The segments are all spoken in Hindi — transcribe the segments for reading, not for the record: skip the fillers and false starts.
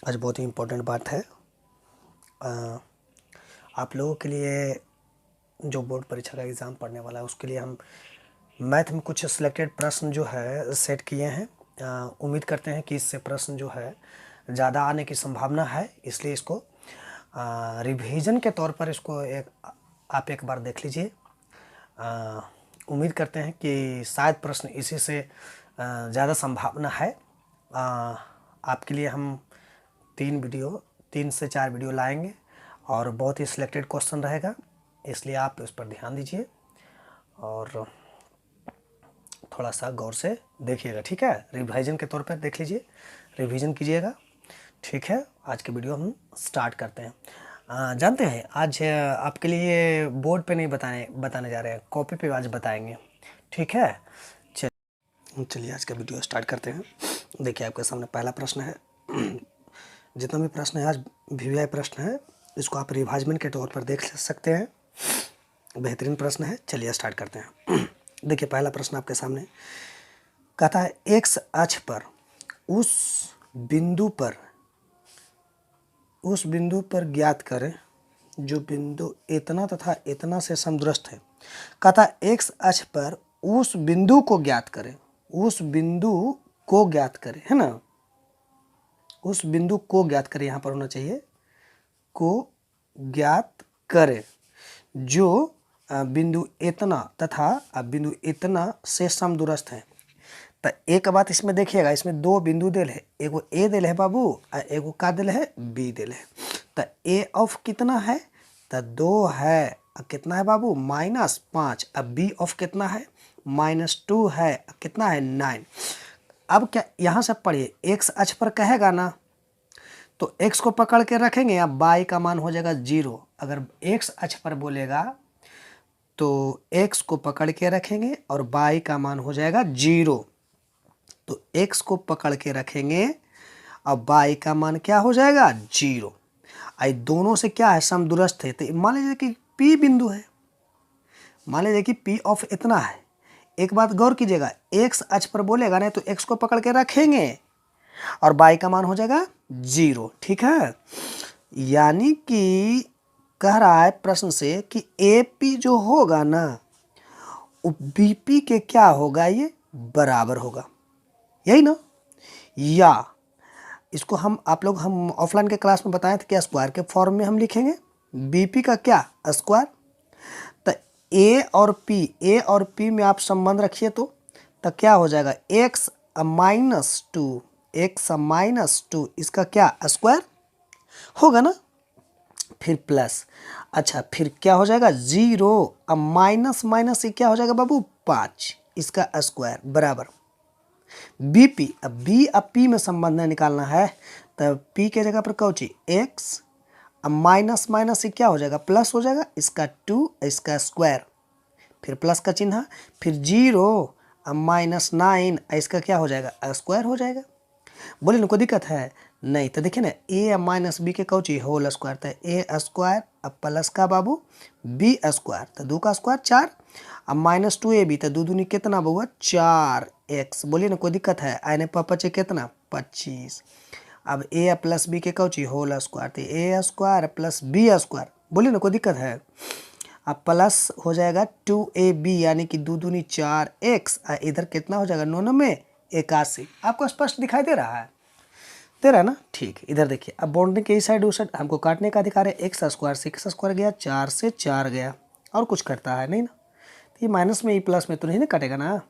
आज बहुत ही इम्पोर्टेंट बात है। आप लोगों के लिए जो बोर्ड परीक्षा का एग्ज़ाम पढ़ने वाला है उसके लिए हम मैथ में कुछ सिलेक्टेड प्रश्न जो है सेट किए हैं। उम्मीद करते हैं कि इससे प्रश्न जो है ज़्यादा आने की संभावना है, इसलिए इसको रिवीजन के तौर पर इसको आप एक बार देख लीजिए। उम्मीद करते हैं कि शायद प्रश्न इसी से ज़्यादा संभावना है। आपके लिए हम 3 से 4 वीडियो लाएंगे और बहुत ही सिलेक्टेड क्वेश्चन रहेगा, इसलिए आप इस पर ध्यान दीजिए और थोड़ा सा गौर से देखिएगा, ठीक है। रिवाइजन के तौर पर देख लीजिए, रिवीजन कीजिएगा, ठीक है। आज के वीडियो हम स्टार्ट करते हैं। जानते हैं आज आपके लिए बोर्ड पे नहीं बताने जा रहे हैं, कॉपी पे आज बताएंगे, ठीक है। चलिए आज का वीडियो स्टार्ट करते हैं। देखिए आपके सामने पहला प्रश्न है। जितना भी प्रश्न है आज वीवीआई प्रश्न है, इसको आप रिवाइजमेंट के तौर पर देख सकते हैं। बेहतरीन प्रश्न है, चलिए स्टार्ट करते हैं। देखिए पहला प्रश्न आपके सामने कहता है एक्स अक्ष पर उस बिंदु पर ज्ञात करें जो बिंदु इतना तथा इतना से समदूरस्थ है। कहता है एक्स अक्ष पर उस बिंदु को ज्ञात करें, उस बिंदु को ज्ञात करें, है ना। उस बिंदु को ज्ञात करें, यहाँ पर होना चाहिए को ज्ञात करें जो बिंदु इतना तथा बिंदु इतना से समदूरस्थ है। तो एक बात इसमें देखिएगा, इसमें दो बिंदु दिल है, एगो ए दिल है बाबू और एगो का दिल है बी दिल है। तो ए ऑफ कितना है तो 2 है, कितना है बाबू -5। अब बी ऑफ कितना है -2 है, कितना है 9। अब क्या यहाँ से पढ़िए, एक्स अक्ष पर कहेगा ना तो x को पकड़ के रखेंगे, अब y का मान हो जाएगा 0। अगर x अक्ष पर बोलेगा तो x को पकड़ के रखेंगे और y का मान हो जाएगा 0। तो x को पकड़ के रखेंगे और y का मान क्या हो जाएगा 0। आई दोनों से क्या है समदूरस्थ है। तो मान लीजिए कि P बिंदु है, मान लीजिए कि P ऑफ इतना है। एक बात गौर कीजिएगा, x अक्ष पर बोलेगा ना तो x को पकड़ के रखेंगे और y का मान हो जाएगा 0, ठीक है। यानी कि कह रहा है प्रश्न से कि AP जो होगा ना वो BP के क्या होगा, ये बराबर होगा, यही ना। या इसको हम ऑफलाइन के क्लास में बताए थे कि स्क्वायर के फॉर्म में हम लिखेंगे BP का क्या स्क्वायर। तो A और P में आप संबंध रखिए तो क्या हो जाएगा x -2 इसका क्या स्क्वायर होगा ना, फिर प्लस। अच्छा फिर क्या हो जाएगा 0 अब माइनस क्या हो जाएगा बाबू 5 इसका स्क्वायर बराबर BP। अब B अब P में संबंध निकालना है तो P के जगह पर कौची x, अब माइनस से क्या हो जाएगा प्लस हो जाएगा, इसका 2 इसका स्क्वायर, फिर प्लस का चिन्ह, फिर 0 अब -9 इसका क्या हो जाएगा स्क्वायर हो जाएगा। बोले ना कोई दिक्कत है नहीं। तो देखिए ना a माइनस बी के कौची होल स्क्वायर, तो a स्क्वायर अब प्लस का बाबू b स्क्वायर, तो 2 का स्क्वायर 4, अब -2ab तो 2 दूनी कितना बउआ 4x। बोलिए ना कोई दिक्कत है, आने पर बचे कितना 25। अब a प्लस बी के कौची होल स्क्वायर, तो a square plus b square. बोलिए ना कोई दिक्कत है। अब प्लस हो जाएगा 2ab यानी कि 2 दूनी 4x, इधर कितना हो जाएगा 9 में 81। आपको स्पष्ट दिखाई दे रहा है ना, ठीक। इधर देखिए अब बाउंड्री के इस साइड उस साइड हमको काटने का अधिकार है। x स्क्वायर से x स्क्वायर गया, 4 से 4 गया, और कुछ करता है नहीं ना। तो ये माइनस में प्लस में तो नहीं ना कटेगा ना।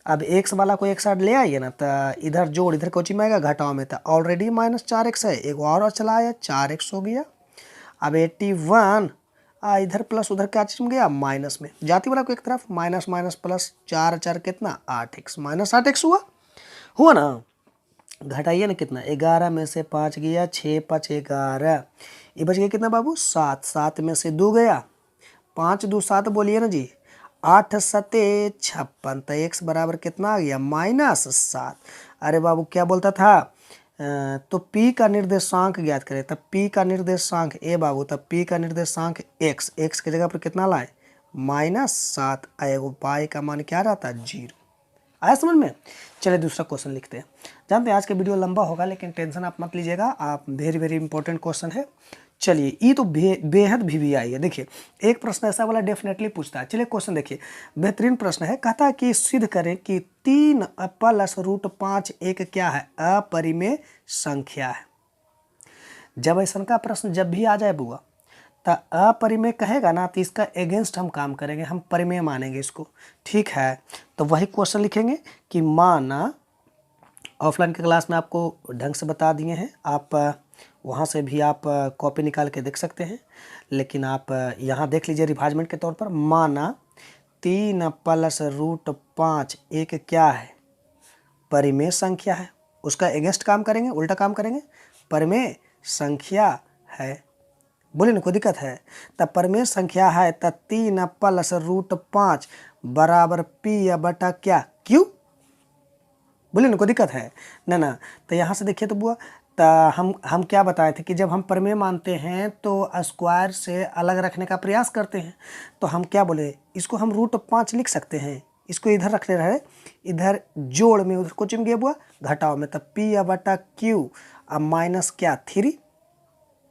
अब x वाला को एक साइड ले आइए ना तो इधर जोड़, इधर कोची में आएगा घटाव में, तो ऑलरेडी -4x है, एक और चला आया 4x हो गया। अब 81 इधर प्लस उधर क्या चीज में गया माइनस में, जाति वाला को एक तरफ माइनस प्लस 4 4 कितना 8x, -8x हुआ ना। घटाइए ना कितना 11 में से 5 गया, 6 5 11, ये बच गया कितना बाबू 7, 7 में से 2 गया, 5 2 7 बोलिए ना जी, 8 7 56, तो x बराबर कितना आ गया -7। अरे बाबू क्या बोलता था तो P का निर्देशांक ज्ञात करें, तब P का निर्देशांक बाबू, तब P का निर्देशांक x की जगह पर कितना लाए -7, आएगो y का मान क्या रहता है 0। आया समझ में। चलिए दूसरा क्वेश्चन लिखते हैं। जानते हैं आज का वीडियो लंबा होगा, लेकिन टेंशन आप मत लीजिएगा, आप वेरी वेरी इंपॉर्टेंट क्वेश्चन है। चलिए, ये तो बेहद VVI है। देखिए, एक प्रश्न ऐसा वाला डेफिनेटली पूछता है। चलिए क्वेश्चन देखिए, बेहतरीन प्रश्न है। कहता है कि सिद्ध करें कि 3 + √5 एक क्या है, अपरिमेय संख्या है। जब ऐसा का प्रश्न जब भी आ जाए बुआ, तो अपरिमेय कहेगा ना, तो इसका अगेंस्ट हम काम करेंगे, हम परिमेय मानेंगे इसको। ठीक है, तो वही क्वेश्चन लिखेंगे कि माना, ऑफलाइन के क्लास में आपको ढंग से बता दिए हैं, आप वहाँ से भी आप कॉपी निकाल के देख सकते हैं, लेकिन आप यहाँ देख लीजिए रिवाइजमेंट के तौर पर। माना 3 + √5 एक क्या है, परिमेय संख्या है। उसका अगेंस्ट काम करेंगे, उल्टा काम करेंगे, परिमेय संख्या है। बोले ना, कोई दिक्कत है? तब परिमेय संख्या है तो 3 + √5 बराबर P/क्या, Q। बोले ना, कोई दिक्कत है ना? तो यहाँ से देखिए तो बुआ, तो हम क्या बताए थे कि जब हम परिमेय मानते हैं तो स्क्वायर से अलग रखने का प्रयास करते हैं। तो हम क्या बोले, इसको हम √5 लिख सकते हैं, इसको इधर रखने रहे, इधर जोड़ में उधर को चिम गया बुआ, घटाओ में, तब P/Q अब माइनस क्या, 3।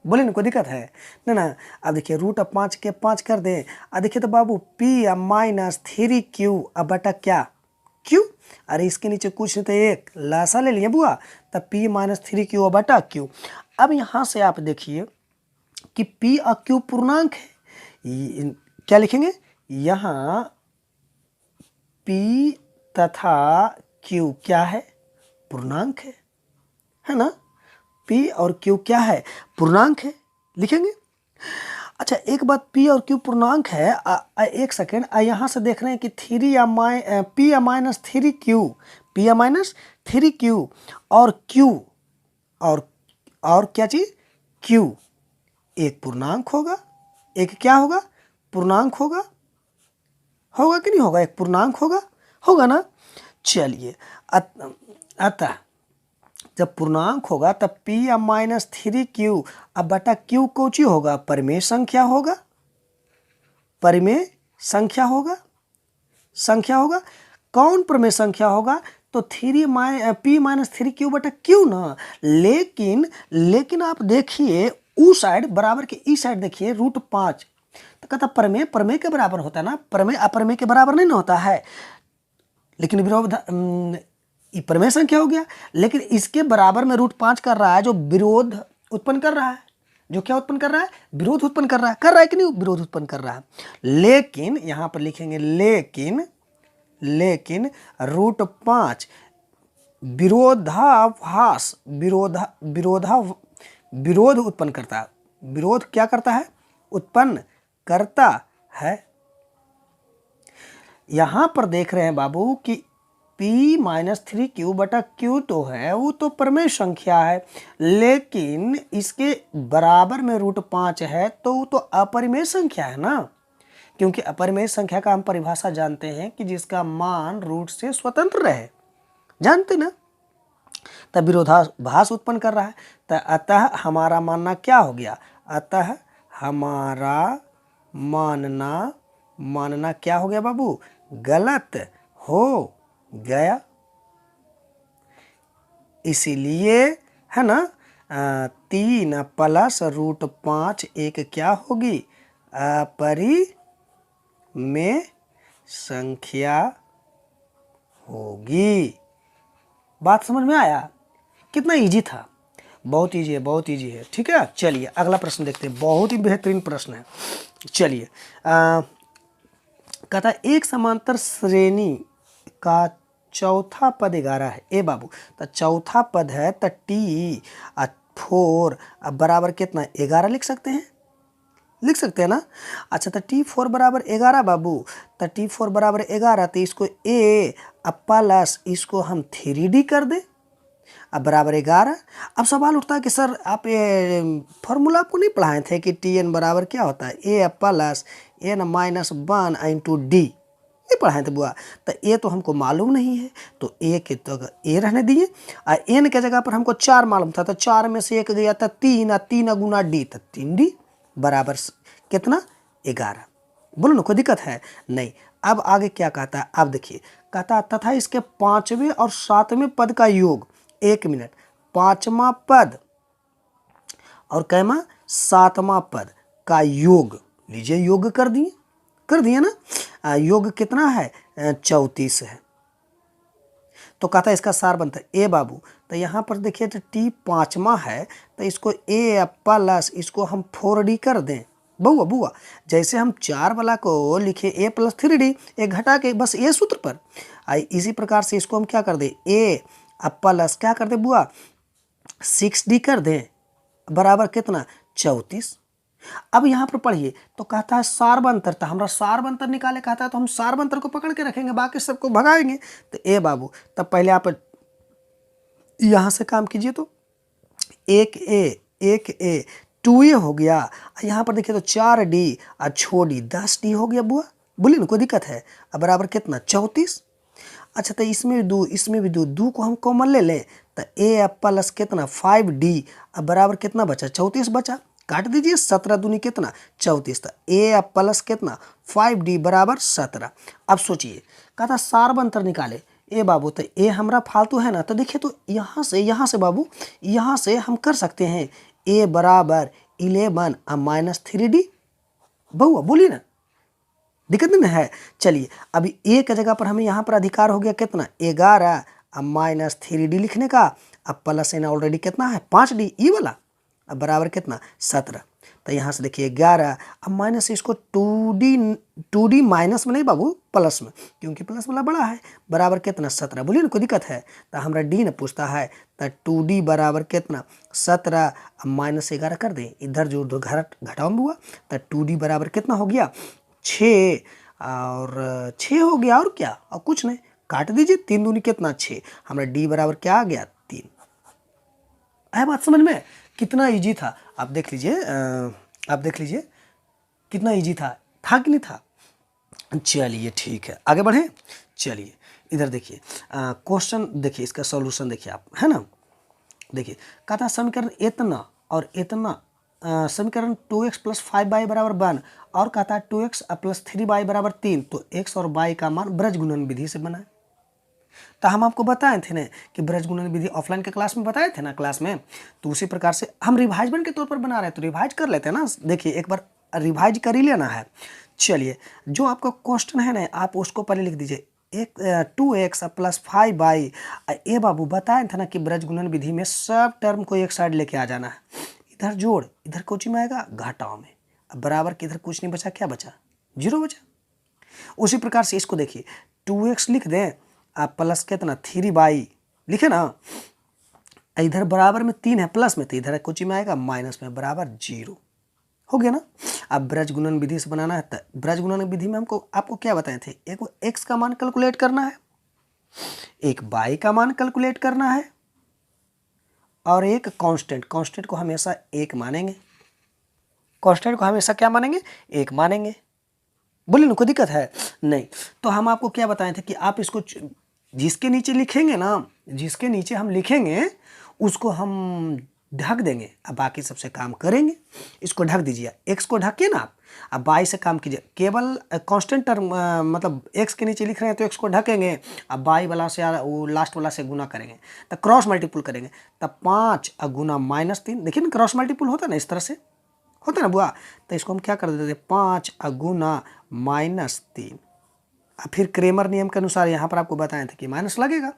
बोले ना, कोई दिक्कत है ना? अब देखिए √5 के 5 कर दें, अब देखिए तो बाबू P-3Q अब बटा क्या, Q। अरे इसके नीचे कुछ नहीं तो एक लासा ले लिए बुआ, तब P-3Q बटा Q। अब यहाँ से आप देखिए कि P और Q पूर्णांक है, क्या लिखेंगे यहाँ, P तथा Q क्या है, पूर्णांक है ना? P और Q क्या है, पूर्णांक है, लिखेंगे। अच्छा, एक बात, P और Q पूर्णांक है, एक सेकेंड, यहाँ से देख रहे हैं कि P-3Q, P-3Q और Q और क्या चीज़, Q एक पूर्णांक होगा, एक क्या होगा, पूर्णांक होगा कि नहीं होगा, एक पूर्णांक होगा ना। चलिए, अतः जब पूर्णांक होगा तब P-3Q अब बटा Q कोची होगा, परिमेय संख्या होगा, परिमेय संख्या होगा। कौन परिमेय संख्या होगा, तो P-3Q बटा Q ना। लेकिन आप देखिए उस साइड बराबर के ई साइड देखिए √5, तो कहता परिमेय के बराबर होता है ना, परिमेय अपरिमेय के बराबर नहीं ना होता है। लेकिन विरोध परिमेय संख्या हो गया, लेकिन इसके बराबर में √5 कर रहा है, जो विरोध उत्पन्न कर रहा है, जो क्या उत्पन्न कर रहा है, विरोध उत्पन्न कर रहा है कि नहीं, विरोध उत्पन्न कर रहा है। लेकिन यहां पर लिखेंगे लेकिन √5 विरोधाभास, विरोध उत्पन्न करता है, विरोध क्या करता है, उत्पन्न करता है। यहां पर देख रहे हैं बाबू कि P-3Q बटा Q तो है, वो तो परिमेय संख्या है, लेकिन इसके बराबर में √5 है, तो वो तो अपरिमेय संख्या है ना। क्योंकि अपरिमेय संख्या का हम परिभाषा जानते हैं कि जिसका मान रूट से स्वतंत्र रहे, जानते ना। तब विरोधाभास उत्पन्न कर रहा है, तो अतः हमारा मानना क्या हो गया, अतः हमारा मानना क्या हो गया बाबू, गलत हो गया। इसीलिए है ना, 3 + √5 एक क्या होगी, अपरिमेय संख्या होगी। बात समझ में आया? कितना इजी था, बहुत इजी है, ठीक है। चलिए अगला प्रश्न देखते हैं, बहुत ही बेहतरीन प्रश्न है। चलिए, कहता है एक समांतर श्रेणी का चौथा पद 11 है। ए बाबू, तो चौथा पद है तो T4 बराबर कितना, 11 लिख सकते हैं ना। अच्छा, तो T4 बराबर 11 बाबू, तो T4 बराबर 11, तो इसको A प्लस इसको हम 3D कर दे, अब बराबर 11। अब सवाल उठता है कि सर आप ये फॉर्मूला आपको नहीं पढ़ाए थे कि Tn बराबर क्या होता है, A plus n minus 1 into D, नहीं पढ़ाए थे बुआ। तो ए तो हमको मालूम नहीं है, तो ए के तो ए रहने दिए, और एन के जगह पर हमको 4 मालूम था, तो 4 में से 1 गया था 3, और 3 गुना D, तो 3D बराबर कितना, 11। बोलो ना, कोई दिक्कत है नहीं। अब आगे क्या कहता है, अब देखिए, कहता है तथा इसके 5वें और 7वें पद का योग 1 मिनट, 5वां पद और कैमा 7वां पद का योग लीजिए, योग कर दिए ना। योग कितना है? 34 है। तो कहता है इसका सार बनता है ए बाबू। तो यहाँ पर देखिए तो टी 5वां है, तो इसको ए प्लस इसको हम 4D कर दें। बुआ जैसे हम 4 वाला को लिखे ए प्लस 3D, एक घटा के बस ए सूत्र पर, इसी प्रकार से इसको हम क्या कर दें, ए प्लस क्या कर दे बुआ 6D कर दें, बराबर कितना 34। अब यहाँ पर पढ़िए तो कहता है सारबंतर, तो हमारा सारबंतर निकाले कहता है, तो हम सारबंतर को पकड़ के रखेंगे, बाकी सबको भगाएंगे। तो ए बाबू तब पहले आप यहाँ से काम कीजिए, तो 1A 2A हो गया। यहाँ पर देखिए तो 4D और छोड़ी 10D हो गया बुआ, बोलिए ना कोई दिक्कत है। अब बराबर कितना 34। अच्छा तो इसमें भी दो को हम कॉमन ले लें, तो ए प्लस कितना 5D, अब बराबर कितना बचा 34 बचा, काट दीजिए 17 दूनी कितना 34, तो ए प्लस कितना 5D बराबर 17। अब सोचिए कहता सारबंतर निकाले ए बाबू, तो ए हमारा फालतू है ना, तो देखिए तो यहाँ से बाबू यहाँ से हम कर सकते हैं ए बराबर 11 माइनस 3D। बउआ बोलिए ना, दिक्कत नहीं है। चलिए अभी ए की जगह पर हमें यहाँ पर अधिकार हो गया कितना 11 माइनस 3D लिखने का, अब प्लस एन ऑलरेडी कितना है 5D ई वाला, अब बराबर कितना 17। तो यहाँ से देखिए 11, अब माइनस इसको 2D माइनस में नहीं बाबू प्लस में, क्योंकि प्लस वाला बड़ा है, बराबर कितना 17। बोलिए ना कोई दिक्कत है। तो हमारा डी ने पूछता है, तो 2D बराबर कितना 17, अब माइनस 11 कर दें, इधर जो घटाओ में हुआ, तो 2D बराबर कितना हो गया 6, और 6 हो गया, और क्या और कुछ नहीं, काट दीजिए 3 दूनी कितना 6, हमारा डी बराबर क्या आ गया 3। आया बात समझ में? कितना इजी था आप देख लीजिए, कितना इजी था कि नहीं था। चलिए ठीक है आगे बढ़े। चलिए इधर देखिए क्वेश्चन देखिए, इसका सॉल्यूशन देखिए आप, है ना। देखिए कहता समीकरण इतना और इतना, समीकरण 2x प्लस 5y बराबर 1, और कहता है 2x प्लस 3y बराबर 3, तो x और y का मान ब्रज गुणन विधि से बना है। तो हम आपको बताए थे ना कि ब्रज गुणन विधि ऑफलाइन के क्लास में बताए थे ना क्लास में, तो उसी प्रकार से हम रिवाइजमेंट के तौर पर बना रहे हैं, तो रिवाइज कर लेते हैं ना। देखिए एक बार रिवाइज कर ही लेना है। चलिए जो आपका क्वेश्चन है ना, आप उसको पहले लिख दीजिए 2x प्लस 5y। ए बाबू बताए थे ना कि ब्रज गुणन विधि में सब टर्म को एक साइड लेके आ जाना है, इधर जोड़, इधर कोची में आएगा घटाओ में, अब बराबर के इधर कुछ नहीं बचा, क्या बचा 0 बचा। उसी प्रकार से इसको देखिए 2x लिख दें, आप प्लस कितना 3y लिखे ना, इधर बराबर में 3 है प्लस में, तो इधर कुछ में आएगा माइनस में, बराबर 0 हो गया ना। अब ब्रज गुणन विधि से बनाना है, तो ब्रज गुणन विधि में आपको क्या बताए थे, एक x का मान कैलकुलेट करना है, एक y का मान कैलकुलेट करना है, और एक कांस्टेंट को हमेशा एक मानेंगे, कांस्टेंट को हमेशा क्या मानेंगे, एक मानेंगे। बोलिए ना कोई दिक्कत है नहीं। तो हम आपको क्या बताए थे कि आप इसको जिसके नीचे लिखेंगे ना, जिसके नीचे हम लिखेंगे उसको हम ढक देंगे, अब बाकी सबसे काम करेंगे। इसको ढक दीजिए, x को ढकिए ना आप, अब y से काम कीजिए। केवल कांस्टेंट टर्म मतलब x के नीचे लिख रहे हैं तो x को ढकेंगे, अब y वाला से वो लास्ट वाला से गुना करेंगे, तो क्रॉस मल्टीपुल करेंगे, तब 5 गुना -3। देखिए ना क्रॉस मल्टीपुल होता है ना, इस तरह से होता है ना बुआ। तो इसको हम क्या कर देते, 5 गुना -3। फिर क्रेमर नियम के अनुसार यहाँ पर आपको बताए थे कि माइनस लगेगा,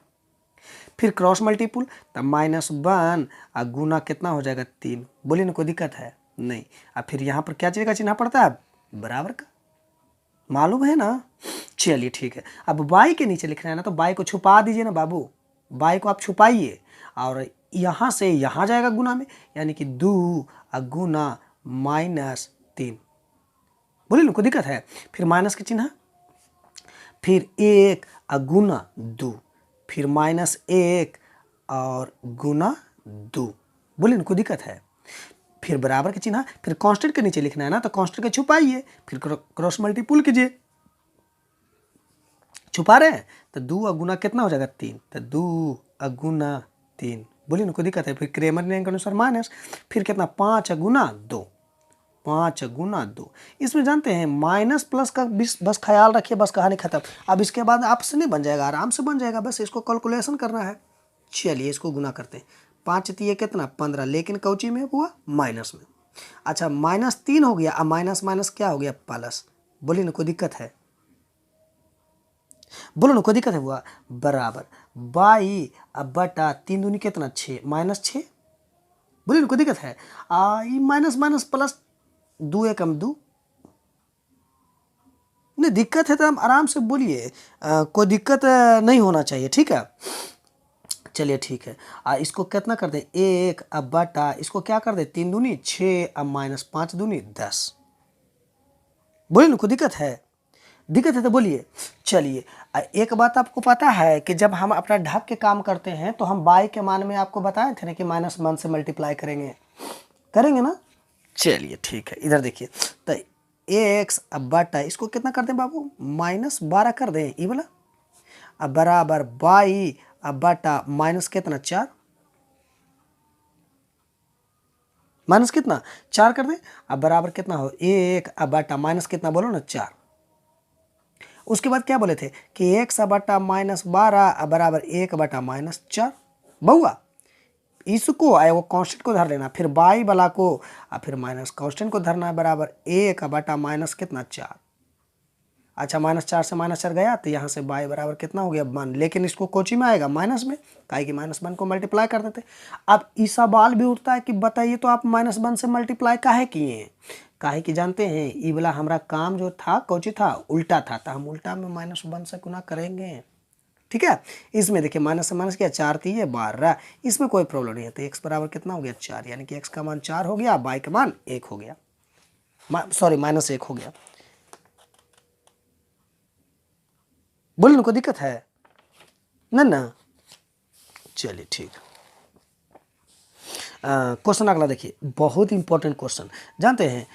फिर क्रॉस मल्टीपुल, तब -1 गुना कितना हो जाएगा 3। बोलिए ना कोई दिक्कत है नहीं। अब फिर यहाँ पर क्या चीज़ का चिन्ह पड़ता है, बराबर का, मालूम है ना। चलिए ठीक है, अब y के नीचे लिखना है ना, तो y को छुपा दीजिए ना बाबू, y को आप छुपाइए, और यहाँ से यहाँ जाएगा गुना में, यानी कि 2 गुना -3। बोलिए ना कोई दिक्कत है। फिर माइनस के चिन्ह, फिर 1 गुना 2, फिर -1 और गुना 2। बोलिए ना कोई दिक्कत है। फिर बराबर के चिन्ह, फिर कांस्टेंट के नीचे लिखना है ना, तो कांस्टेंट के छुपाइए, फिर क्रॉस मल्टीपुल कीजिए, छुपा रहे हैं तो 2 गुना कितना हो जाएगा 3, तो 2 गुना 3। बोलिए ना कोई दिक्कत है। फिर क्रेमर नियम के अनुसार माइनस, फिर कितना 5 गुना 2, 5 गुना 2। इसमें जानते हैं माइनस प्लस का बस ख्याल रखिए, बस कहानी खत्म। अब इसके बाद आपसे नहीं बन जाएगा, आराम से बन जाएगा, बस इसको कैलकुलेशन करना है। चलिए इसको गुना करते हैं, 5 तिये कितना 15, लेकिन कौची में हुआ माइनस में। अच्छा -3 हो गया, अब माइनस माइनस क्या हो गया प्लस। बोलिए ना कोई दिक्कत है, बोलो ना कोई दिक्कत है हुआ। बराबर बाई अब बटा 3 दूनी कितना 6 -6, बोलिए ना कोई दिक्कत है। ये माइनस माइनस प्लस 2 एकम 2, नहीं दिक्कत है तो हम आराम से बोलिए, कोई दिक्कत नहीं होना चाहिए, ठीक है। चलिए ठीक है, इसको कितना कर दे 1 अब बटा इसको क्या कर दे 3 दूनी 6 अब -5 दूनी 10। बोलिए ना कोई दिक्कत है, दिक्कत है तो बोलिए। चलिए एक बात आपको पता है कि जब हम अपना ढक के काम करते हैं तो हम बाई के मान में आपको बताए थे ना कि -1 से मल्टीप्लाई करेंगे, करेंगे ना। चलिए ठीक है, इधर देखिए तो x अब बटा इसको कितना कर दें बाबू -12 कर दें ये वाला, अब बराबर बाई अब बटा माइनस कितना 4, माइनस कितना 4 कर दें, अब बराबर कितना हो 1 अब बटा माइनस कितना बोलो ना 4। उसके बाद क्या बोले थे कि x बटा -12 बराबर 1 बटा -4। बहुआ इसको आए वो कांस्टेंट को धर लेना, फिर बाई वाला को और फिर माइनस कांस्टेंट को धरना है, बराबर 1 बटा माइनस कितना 4। अच्छा -4 से -4 गया तो यहाँ से बाई बराबर कितना हो गया 1, लेकिन इसको कोची में आएगा माइनस में, काहे कि -1 को मल्टीप्लाई कर देते। अब इस सवाल भी उठता है कि बताइए तो आप -1 से मल्टीप्लाई काहे किए हैं, काहे कि जानते हैं ये वाला हमारा काम जो था कोची था उल्टा था, तो हम उल्टा में -1 से गुना करेंगे, ठीक है। इसमें देखिए माइनस से माइनस किया 4 3 12, इसमें कोई प्रॉब्लम नहीं है। तो x बराबर कितना हो गया 4, यानी कि x का मान 4 हो गया, बाई का मान 1 हो गया, सॉरी -1 हो गया। बोलिए ना कोई दिक्कत है ना ना। चलिए ठीक, क्वेश्चन अगला देखिए, बहुत इंपॉर्टेंट क्वेश्चन। जानते हैं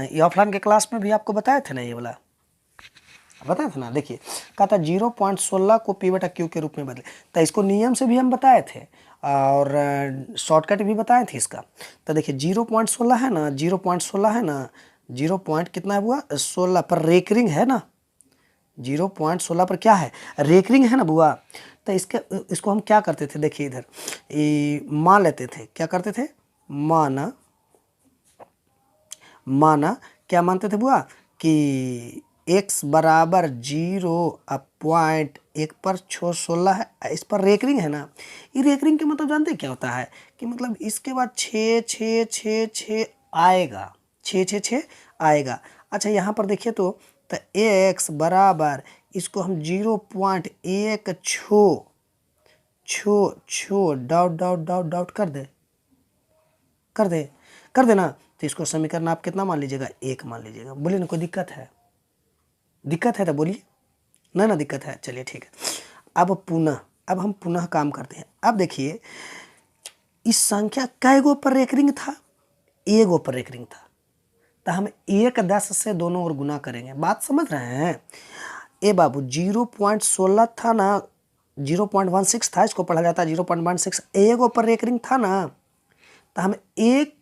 ये ऑफलाइन के क्लास में भी आपको बताया था ना, ये वाला बताया था ना। देखिए कहा था 0.16 को पी बटा क्यू के रूप में बदले, तो इसको नियम से भी हम बताए थे और शॉर्टकट भी बताए थे इसका। तो देखिए 0.16 है ना, 0.16 है ना, 0 पॉइंट कितना हुआ 16 पर रेकरिंग है ना, 0.16 पर क्या है रेकरिंग है ना बुआ। तो इसको हम क्या करते थे, देखिए इधर मान लेते थे, क्या करते थे माना क्या मानते थे बुआ कि x बराबर 0.1 पर 16 है, इस पर रेकरिंग है ना। ये रेकरिंग के मतलब जानते क्या होता है कि मतलब इसके बाद 6 6 6 6 आएगा, 6 6 6 आएगा। अच्छा यहाँ पर देखिए तो x बराबर इसको हम 0.1 छो डॉट डॉट डॉट डॉट कर देना, तो इसको समीकरण आप कितना मान लीजिएगा 1 मान लीजिएगा। बोलिए ना कोई दिक्कत है, दिक्कत है तो बोलिए ना ना दिक्कत है। चलिए ठीक है, अब हम पुनः काम करते हैं। अब देखिए इस संख्या कै गो पर रेकरिंग था, एगो पर रेकरिंग था, तो हम 1 10 से दोनों ओर गुना करेंगे। बात समझ रहे हैं ए बाबू, 0.16 था ना, 0.16 था, इसको पढ़ा जाता है 0.16, एगो पर रेकरिंग था ना, तो हम 1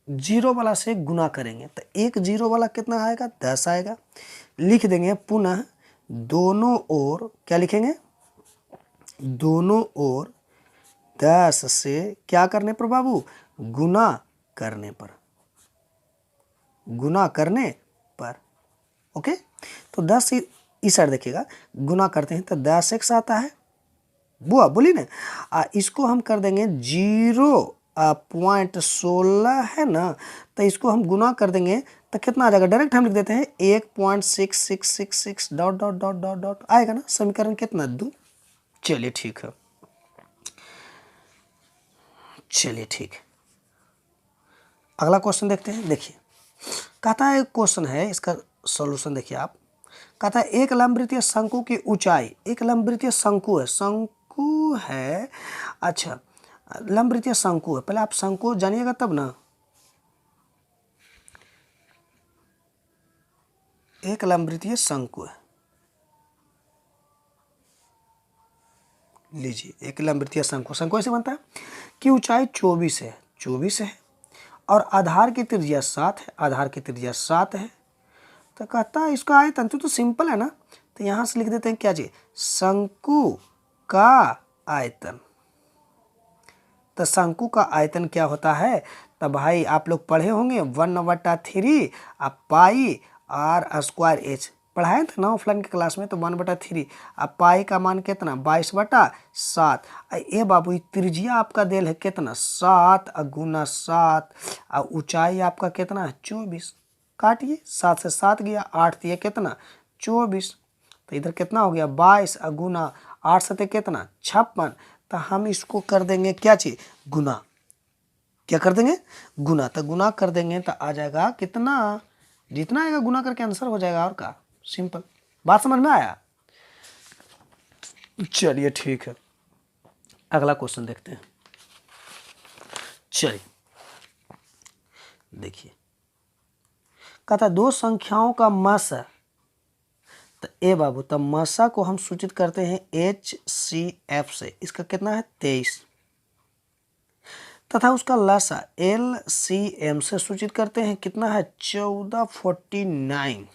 0 वाला से गुना करेंगे, तो 1 0 वाला कितना आएगा 10 आएगा। लिख देंगे पुनः दोनों ओर, क्या लिखेंगे दोनों ओर 10 से क्या करने पर बाबू गुना करने पर, गुना करने पर। ओके, तो 10 इस साइड देखिएगा, गुना करते हैं तो 10 x आता है बुआ, बोली ना। इसको हम कर देंगे 0.16 है ना, तो इसको हम गुना कर देंगे तो कितना आ जाएगा, डायरेक्ट हम लिख देते हैं 1.6666 dot dot dot dot dot आएगा ना, समीकरण कितना 2। चलिए ठीक है, चलिए ठीक, अगला क्वेश्चन देखते हैं। देखिए कहता है, एक क्वेश्चन है, इसका सॉल्यूशन देखिए आप। कहता है एक लंबवृत्तीय शंकु की ऊंचाई, एक लंबवृत्तीय शंकु है, शंकु है, अच्छा लंबवृत्तीय शंकु है, पहले आप शंकु जानिएगा तब ना। एक लंबवृत्तीय शंकु है, लीजिए एक लंबवृत्तीय शंकु, शंकु ऐसे बनता है कि ऊंचाई 24 है, 24 है और आधार की त्रिज्या 7 है, आधार की त्रिज्या 7 है। तो कहता है इसका आयतन तो सिंपल है ना, तो यहाँ से लिख देते हैं क्या जी, शंकु का आयतन, तो शंकु का आयतन क्या होता है? तो भाई आप लोग पढ़े होंगे 1/3 अब पाई आर स्क्वायर एच, पढ़ाए थे ना ऑफलाइन की क्लास में। तो 1/3 अब पाई का मान कितना? 22/7। ए बाबू त्रिज्या आपका देल है कितना? 7 गुना 7 और ऊंचाई आपका कितना है? 24। काटिए, 7 से 7 गया, 8 दिए कितना? 24। तो इधर कितना हो गया? 22 गुना 8 सते कितना? 56। तो हम इसको कर देंगे क्या चीज? गुना। क्या कर देंगे? गुना। तो गुना कर देंगे तो आ जाएगा कितना? जितना आएगा गुना करके आंसर हो जाएगा, और का सिंपल। बात समझ में आया? चलिए ठीक है, अगला क्वेश्चन देखते हैं। चलिए देखिए, कहता दो संख्याओं का मसा, तो ए बाबू तो मसा को हम सूचित करते हैं HCF से। इसका कितना है? 23। तथा उसका लसा LCM से सूचित करते हैं, कितना है? 1449।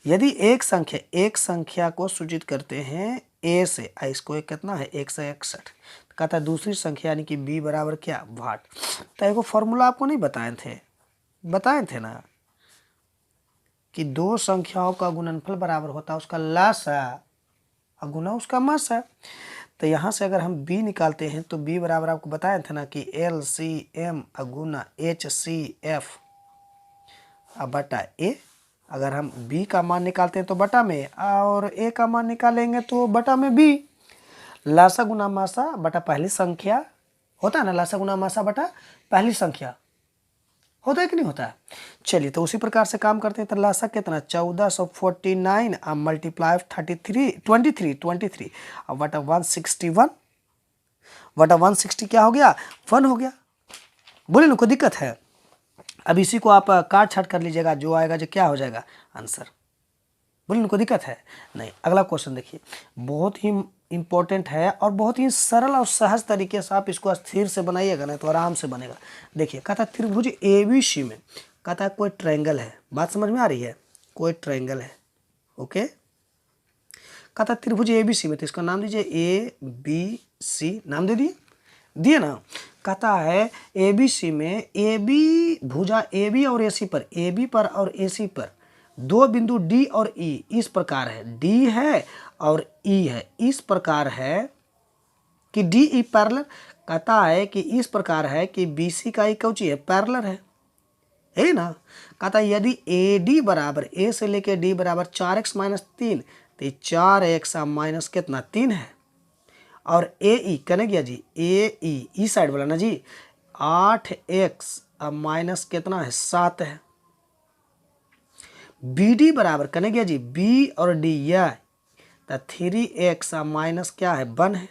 यदि एक संख्या को सूचित करते हैं ए से, इसको एक कितना है? 161। तो कहता है दूसरी संख्या यानी कि बी बराबर क्या? वाट। तो एक फॉर्मूला आपको नहीं बताए थे ना कि दो संख्याओं का गुणनफल बराबर होता है उसका लसा और गुना उसका मसा। तो यहाँ से अगर हम b निकालते हैं तो b बराबर आपको बताए थे ना कि LCM गुना HCF बटा a। अगर हम b का मान निकालते हैं तो बटा में, और a का मान निकालेंगे तो बटा में b। लासा गुना मासा बटा पहली संख्या होता है ना, लासा गुना मासा बटा पहली संख्या होता है कि नहीं होता है? चलिए तो उसी प्रकार से काम करते हैं। तो लासा कितना? 1449 अब मल्टीप्लाई 23 अब बटा 161 बटा 160 क्या हो गया? 1 हो गया। बोले ना कोई दिक्कत है? अब इसी को आप काट छाट कर लीजिएगा, जो आएगा जो क्या हो जाएगा? आंसर। बोले ना कोई दिक्कत है? नहीं। अगला क्वेश्चन देखिए, बहुत ही इंपॉर्टेंट है और बहुत ही सरल और सहज तरीके से आप इसको स्थिर से बनाइएगा ना तो आराम से बनेगा। देखिए कहता है त्रिभुज ABC में, कहता है कोई ट्रायंगल है। बात समझ में आ रही है? कोई ट्रायंगल है, ओके। कहता है त्रिभुज ABC में, तो इसका नाम दीजिए ABC, नाम दे दिए ना। कहता है ABC में AB भुजा AB और AC पर, AB पर और AC पर दो बिंदु D और E इस प्रकार है, D है और E है, इस प्रकार है कि DE पैरेलल। कहता है कि इस प्रकार है कि BC का कौची है? पैरेलल है ना। कहता है यदि AD बराबर A से लेके D बराबर 4x माइनस 3, तो 4x माइनस कितना? 3 है। और AE कहने गया जी, AE साइड वाला ना जी, 8x माइनस कितना है? 7 है। BD बराबर कहने गया जी, B और D यह, तो 3x माइनस क्या है? 1 है।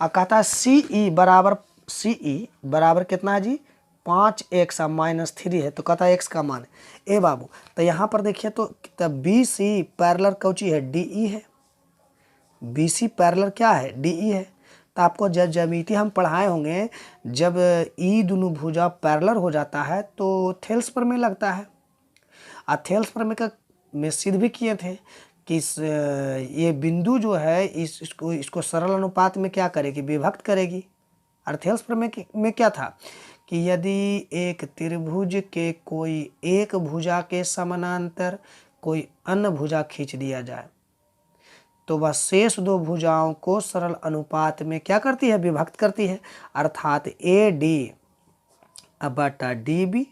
और कहता है CE बराबर कितना है जी? 5x माइनस 3 है। तो कहता है x का मान है। ए बाबू तो यहाँ पर देखिए तो BC पैरेलल कौची है? DE है। BC पैरेलल क्या है? DE है। तो आपको जब ज्यामिति हम पढ़ाए होंगे, जब ई दोनों भुजा पैरेलल हो जाता है तो थेल्स प्रमेय लगता है। थेल्स प्रमेय का में सिद्ध भी किए थे कि ये बिंदु जो है इसको सरल अनुपात में क्या करेगी? विभक्त करेगी। और थेल्स प्रमेय में क्या था कि यदि एक त्रिभुज के कोई एक भुजा के समानांतर कोई अन्य भुजा खींच दिया जाए तो वह शेष दो भुजाओं को सरल अनुपात में क्या करती है? विभक्त करती है। अर्थात AD बटा DB,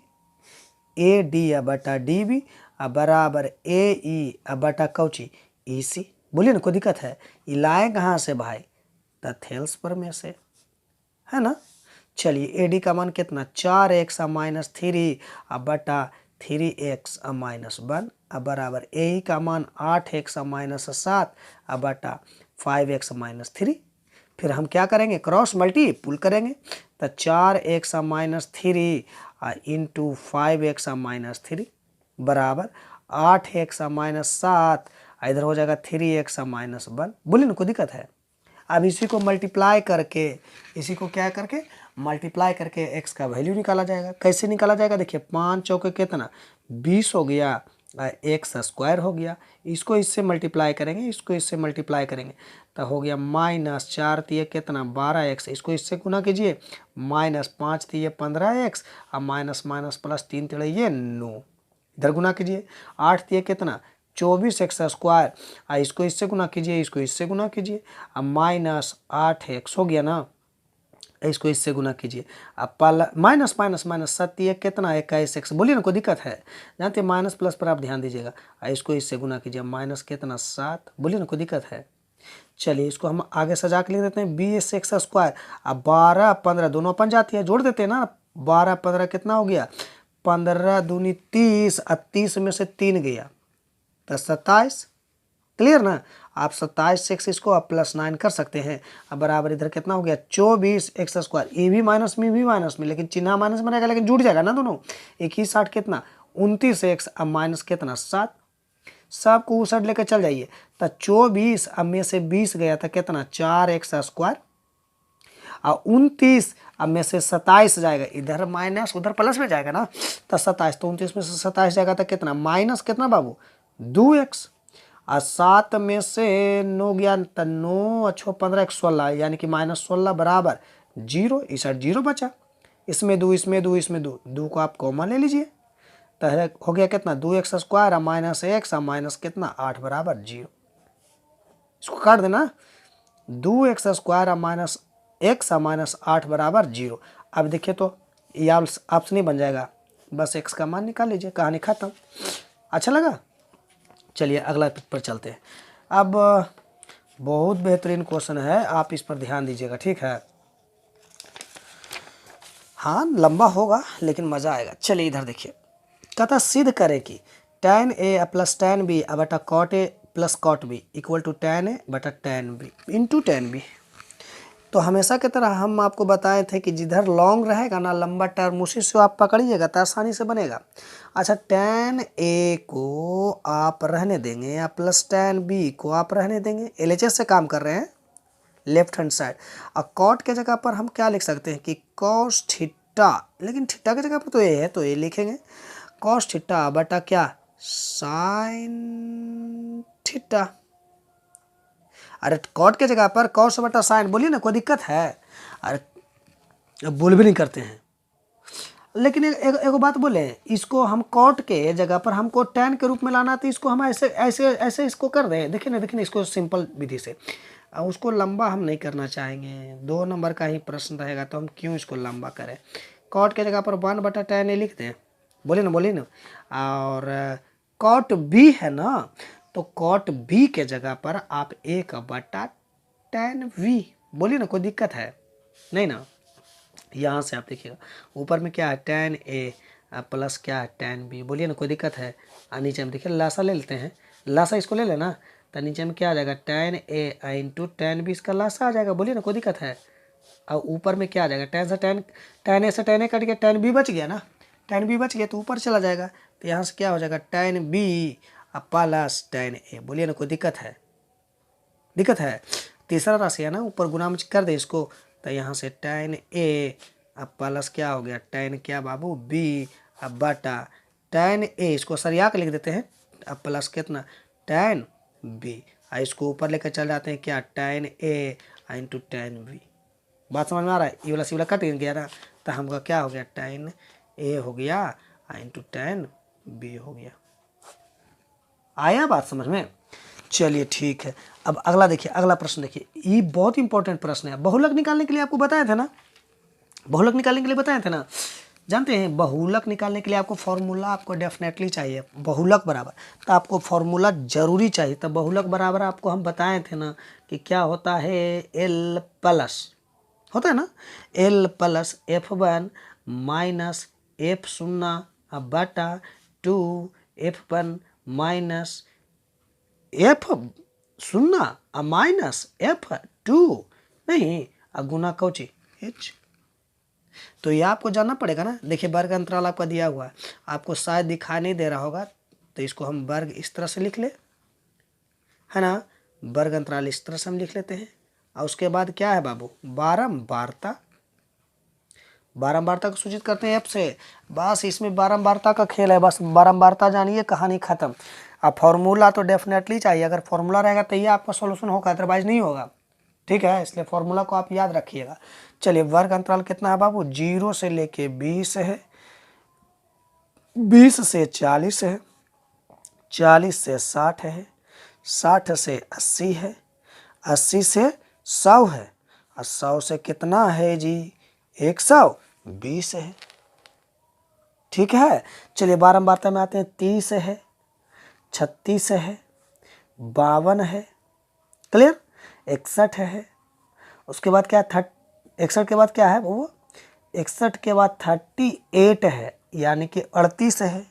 AD बटा DB बराबर AE बटा कौची? EC। बोलिए ना कोई दिक्कत है? ये लाए कहाँ से भाई? तो थेल्स प्रमेय से, है ना। चलिए AD का मान कितना? 4x माइनस 3 बटा 3x माइनस 1 बराबर AE का मान 8x माइनस 7 बटा 5x माइनस 3। फिर हम क्या करेंगे? क्रॉस मल्टीपुल करेंगे। तो 4x minus 3 into 5x minus 3 बराबर 8x माइनस 7, इधर हो जाएगा 3x माइनस 1। बोलिए ना कोई दिक्कत है? अब इसी को मल्टीप्लाई करके, इसी को क्या करके? मल्टीप्लाई करके x का वैल्यू निकाला जाएगा। कैसे निकाला जाएगा? देखिए 5 चौके कितना? 20 हो गया एक्स स्क्वायर हो गया, इसको इससे मल्टीप्लाई करेंगे, इसको इससे मल्टीप्लाई करेंगे तो हो गया माइनस 4 तिये कितना 12x, इसको इससे गुना कीजिए माइनस 5 तिये 15x और माइनस माइनस प्लस 3 तिड़े ये 9, इधर गुना कीजिए 8 तिये कितना 24x स्क्वायर, और इसको इससे गुना कीजिए, इसको इससे गुना कीजिए और माइनस 8x हो गया ना, इसको इससे गुना कीजिए। अब माइनस माइनस माइनस 7 कितना 21x, बोलिए ना कोई दिक्कत है, जानते हैं माइनस प्लस पर आप ध्यान दीजिएगा, इसको इससे गुना कीजिए माइनस कितना 7, बोलिए ना कोई दिक्कत है। चलिए इसको हम आगे सजा के लिख देते हैं 20x स्क्वायर, अब 12 15 दोनों अपन जाती है, जोड़ देते हैं ना, 12 15 कितना हो गया 15 दूनी 30 और 30 में से 3 गया तो 27, क्लियर ना। आप 27 से x इसको आप +9 कर सकते हैं। अब बराबर इधर कितना हो गया 24x स्क्वायर, ये भी माइनस में भी माइनस में, लेकिन चिन्ह माइनस में रहेगा लेकिन जुड़ जाएगा ना दोनों, एक ही 60 कितना 29x, अब माइनस कितना 7, सबको उस साइड लेकर चल जाइए तो 24 अब में से 20 गया था कितना 4x स्क्वायर, और 29 अब में से 27 जाएगा, इधर माइनस उधर प्लस में जाएगा ना, तो 27 तो 29 में से 27 जाएगा तो कितना माइनस कितना बाबू 2x, और 7 में से 9 गया तो 9 अच्छो 15 एक 16, यानी कि माइनस 16 बराबर 0, इस साइड 0 बचा, इसमें 2 इसमें 2 इसमें 2, 2 को आप कॉमन ले लीजिए तो हो गया कितना 2x स्क्वायर और माइनस x और माइनस कितना 8 बराबर 0, इसको काट देना 2x स्क्वायर और माइनस x और माइनस 8 बराबर 0। अब देखिए तो ये ऑप्शन ही बन जाएगा, बस x का मान निकाल लीजिए, कहानी खत्म। अच्छा लगा, चलिए अगला पर चलते हैं। अब बहुत बेहतरीन क्वेश्चन है, आप इस पर ध्यान दीजिएगा, ठीक है। हाँ लंबा होगा लेकिन मज़ा आएगा। चलिए इधर देखिए, कहता सिद्ध करे कि tan a plus tan b बटा cot a plus cot b equal to tan a बटा tan b into tan b। तो हमेशा की तरह हम आपको बताए थे कि जिधर लॉन्ग रहेगा ना लंबा टर्म, उसी से आप पकड़िएगा तो आसानी से बनेगा। अच्छा tan a को आप रहने देंगे या प्लस tan b को आप रहने देंगे, LHS से काम कर रहे हैं लेफ्ट हैंड साइड, और कॉट के जगह पर हम क्या लिख सकते हैं कि cos थीटा, लेकिन थीटा की जगह पर तो ये है तो ये लिखेंगे cos थीटा बटा क्या sin थीटा। अरे कॉट के जगह पर cos बटा साइन, बोलिए ना कोई दिक्कत है, अरे बोल भी नहीं करते हैं। लेकिन एक बात बोले, इसको हम कॉट के जगह पर हमको tan के रूप में लाना, तो इसको हम ऐसे ऐसे ऐसे इसको कर दें, देखिए ना इसको सिंपल विधि से, उसको लंबा हम नहीं करना चाहेंगे, 2 नंबर का ही प्रश्न रहेगा तो हम क्यों इसको लंबा करें। कॉट के जगह पर 1 बटा tan a लिख दें, बोलिए ना। और कॉट b है ना, तो कॉट b के जगह पर आप 1 बटा tan v, बोलिए ना कोई दिक्कत है नहीं ना। यहाँ से आप देखिएगा ऊपर में क्या है tan a प्लस क्या है tan b, बोलिए ना कोई दिक्कत है। नीचे में देखिए लासा ले लेते हैं, लासा इसको ले लेना तो नीचे में क्या आ जाएगा tan a into tan b, इसका लासा आ जाएगा, बोलिए ना कोई दिक्कत है। और ऊपर में क्या आ जाएगा tan से tan a से tan a कट गया, tan b बच गया ना, tan b बच गया तो ऊपर चला जाएगा, तो यहाँ से क्या हो जाएगा tan b plus tan a, बोलिए ना कोई दिक्कत है, दिक्कत है। तीसरा राशि है ना, ऊपर गुना में कर दे इसको, तो यहाँ से tan a प्लस क्या हो गया tan क्या बाबू b बटा tan a, इसको सरिया के लिख देते हैं, अब प्लस कितना tan b, इसको ऊपर लेकर चल जाते हैं क्या tan a into tan b। बात समझ में आ रहा है, ये वाला सी वाला कट गया ना, तो हमका क्या हो गया tan a हो गया इंटू tan b हो गया। आया बात समझ में, चलिए ठीक है। अब अगला देखिए, अगला प्रश्न देखिए, ये बहुत इंपॉर्टेंट प्रश्न है, बहुलक निकालने के लिए आपको बताया था ना, बहुलक निकालने के लिए बताए थे ना। जानते हैं बहुलक निकालने के लिए आपको फॉर्मूला आपको डेफिनेटली चाहिए, बहुलक बराबर तो आपको फॉर्मूला जरूरी चाहिए। तो बहुलक बराबर आपको हम बताए थे ना कि क्या होता है, L प्लस होता है ना, L plus F1 minus F0 बटा 2 F1 minus F0 minus F2 नहीं गुना कौची H। तो ये आपको जानना पड़ेगा ना। देखिए वर्ग अंतराल आपका दिया हुआ है, आपको शायद दिखाई नहीं दे रहा होगा, तो इसको हम वर्ग इस तरह से लिख ले, है ना, वर्ग अंतराल इस तरह से हम लिख लेते हैं। और उसके बाद क्या है बाबू, बारंबारता, बारंबारता को सूचित करते हैं एफ से। बस इसमें बारंबारता का खेल है, बस बारंबारता जानिए, कहानी खत्म। अब फॉर्मूला तो डेफिनेटली चाहिए, अगर फॉर्मूला रहेगा तो ये आपका सॉल्यूशन होगा, अदरवाइज नहीं होगा। ठीक है, इसलिए फॉर्मूला को आप याद रखिएगा। चलिए, वर्ग अंतराल कितना है बाबू? 0 से लेके 20 है, 20 से 40 है, 40 से 60 है, 60 से 80 है, 80 से 100 है, और 100 से कितना है जी? 120 है। ठीक है, चलिए बारंबारता में आते हैं। 30 है, 36 है, 52 है, क्लियर, 61 है। उसके बाद क्या? 61 के बाद क्या है वो? 61 के बाद 38 है, यानी कि 38 है।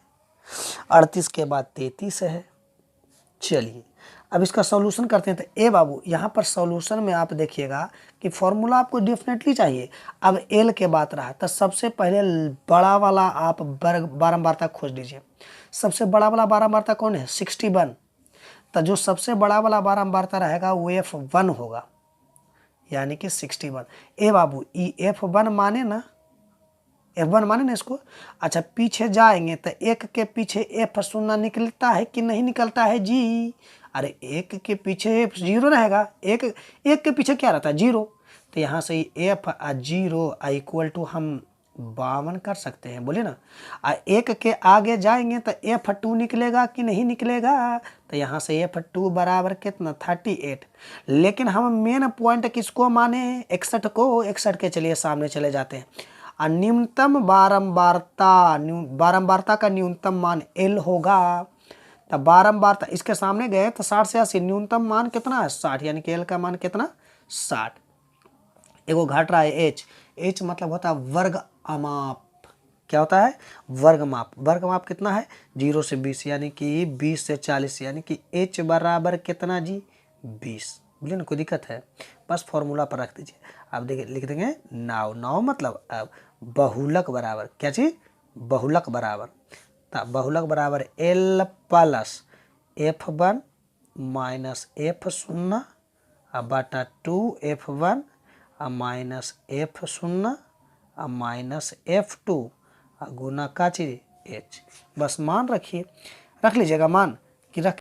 38 के बाद 33 है। चलिए, अब इसका सॉल्यूशन करते हैं। तो ए बाबू, यहाँ पर सॉल्यूशन में आप देखिएगा कि फॉर्मूला आपको डेफिनेटली चाहिए। अब एल के बात रहा, तो सबसे पहले बड़ा वाला आप बारंबारता खोज लीजिए। सबसे बड़ा वाला बारंबारता कौन है? 61। तो जो सबसे बड़ा वाला बारंबारता रहेगा वो F1 होगा, यानी कि 61। ए बाबू, ई F1 माने ना, F1 माने ना इसको। अच्छा, पीछे जाएंगे तो एक के पीछे F0 निकलता है कि नहीं निकलता है जी? अरे एक के पीछे F0 रहेगा, एक के पीछे क्या रहता है? 0। तो यहाँ से F0 इक्वल टू हम 52 कर सकते हैं, बोले ना। एक के आगे जाएंगे तो F2 निकलेगा कि नहीं निकलेगा? तो यहाँ से F2 बराबर कितना? 38। लेकिन हम मेन पॉइंट किसको माने? 61 को। 61 के चलिए सामने चले जाते हैं। न्यूनतम बारंबारता का न्यूनतम मान L होगा। तब बारंबारता इसके सामने गए तो 60 से 80, न्यूनतम मान कितना है? 60, यानी कि L का मान कितना? 60। एगो घट रहा है H। H मतलब होता है वर्ग अमाप। क्या होता है? वर्ग माप। वर्ग माप कितना है? 0 से 20, यानी कि 20 से 40, यानी कि H बराबर कितना जी? 20। बोलिए ना, कोई दिक्कत है? बस फॉर्मूला पर रख दीजिए। आप देखिए, लिख देंगे नाव। नाव मतलब अब बहुलक बराबर क्या चीज़? बहुलक बराबर। तब बहुलक बराबर L plus F1 minus F0 बटा 2F1 minus F0 minus F2 गुना का चीज H। बस मान रखिए, रख लीजिएगा मान कि रख